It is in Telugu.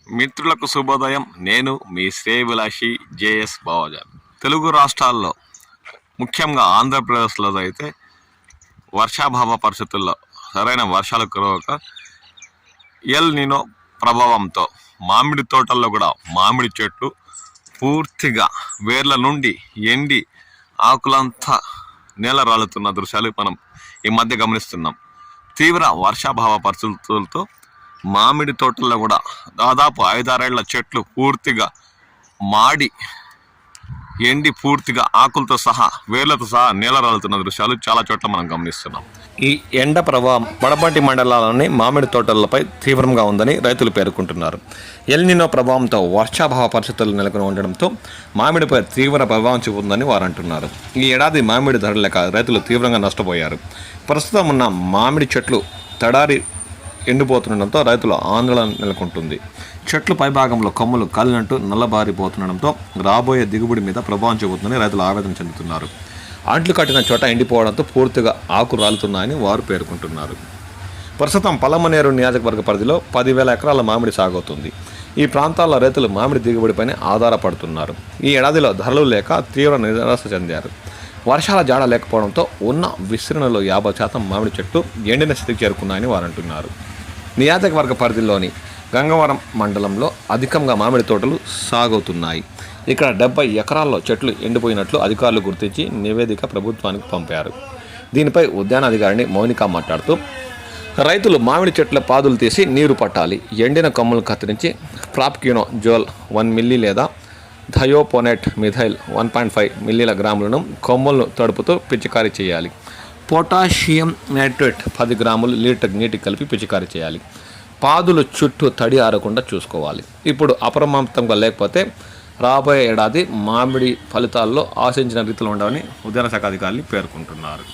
మిత్రులకు శుభోదయం. నేను మీ శ్రేయభిలాషి జేఎస్ బావాజాన్. తెలుగు రాష్ట్రాల్లో ముఖ్యంగా ఆంధ్రప్రదేశ్లో అయితే వర్షాభావ పరిస్థితుల్లో సరైన వర్షాలు కురవక ఎల్ నినో ప్రభావంతో మామిడి తోటల్లో కూడా మామిడి చెట్లు పూర్తిగా వేర్ల నుండి ఎండి ఆకులంతా నేల రాలుతున్న దృశ్యాలు మనం ఈ మధ్య గమనిస్తున్నాం. తీవ్ర వర్షాభావ పరిస్థితులతో మామిడి తోటల్లో కూడా దాదాపు 5-6 ఏళ్ల చెట్లు పూర్తిగా మాడి ఎండి పూర్తిగా ఆకులతో సహా వేర్లతో సహా నేల రాలుతున్న దృశ్యాలు చాలా చోట్ల మనం గమనిస్తున్నాం. ఈ ఎండ ప్రభావం వడపంటి మండలాల్లోని మామిడి తోటలపై తీవ్రంగా ఉందని రైతులు పేర్కొంటున్నారు. ఎల్ నినో ప్రభావంతో వర్షాభావ పరిస్థితులు నెలకొని ఉండడంతో మామిడిపై తీవ్ర ప్రభావం చూపుతుందని వారు అంటున్నారు. ఈ ఏడాది మామిడి ధరలు లేక రైతులు తీవ్రంగా నష్టపోయారు. ప్రస్తుతం ఉన్న మామిడి చెట్లు తడారి ఎండిపోతుండడంతో రైతుల ఆందోళన నెలకొంటుంది. చెట్లు పైభాగంలో కొమ్మలు కాలినట్టు నల్లబారిపోతుండడంతో రాబోయే దిగుబడి మీద ప్రభావం చూపుతుందని రైతులు ఆవేదన చెందుతున్నారు. అంట్లు కట్టిన చోట ఎండిపోవడంతో పూర్తిగా ఆకు రాలుతున్నాయని వారు పేర్కొంటున్నారు. ప్రస్తుతం పలమనేరు నియోజకవర్గ పరిధిలో 10,000 ఎకరాల మామిడి సాగవుతుంది. ఈ ప్రాంతాల్లో రైతులు మామిడి దిగుబడిపైనే ఆధారపడుతున్నారు. ఈ ఏడాదిలో ధరలు లేక తీవ్ర నిరాశ చెందారు. వర్షాల జాడ లేకపోవడంతో ఉన్న విస్తీర్ణలో 50% మామిడి చెట్లు ఎండిన స్థితికి చేరుకున్నాయని వారు అంటున్నారు. నియోజకవర్గ పరిధిలోని గంగవరం మండలంలో అధికంగా మామిడి తోటలు సాగవుతున్నాయి. ఇక్కడ 70 ఎకరాల్లో చెట్లు ఎండిపోయినట్లు అధికారులు గుర్తించి నివేదిక ప్రభుత్వానికి పంపారు. దీనిపై ఉద్యానాధికారిని మౌనిక మాట్లాడుతూ, రైతులు మామిడి చెట్ల పాదులు తీసి నీరు పట్టాలి. ఎండిన కొమ్మలు కత్తిరించి ప్రాప్క్యూనో జోల్ 1 మిల్లీ లేదా థయోపోనేట్ మిథైల్ 1.5 మిల్లీల గ్రాములను కొమ్మలను తడుపుతూ పిచికారీ చేయాలి. పొటాషియం నైట్రేట్ 10 గ్రాములు లీటర్ నీటి కలిపి పిచికారీ చేయాలి. పాదులు చుట్టూ తడి ఆరకుండా చూసుకోవాలి. ఇప్పుడు అప్రమత్తంగా లేకపోతే రాబోయే ఏడాది మామిడి ఫలితాల్లో ఆశించిన రీతిలో ఉండవని ఉద్యాన శాఖ అధికారులు పేర్కొంటున్నారు.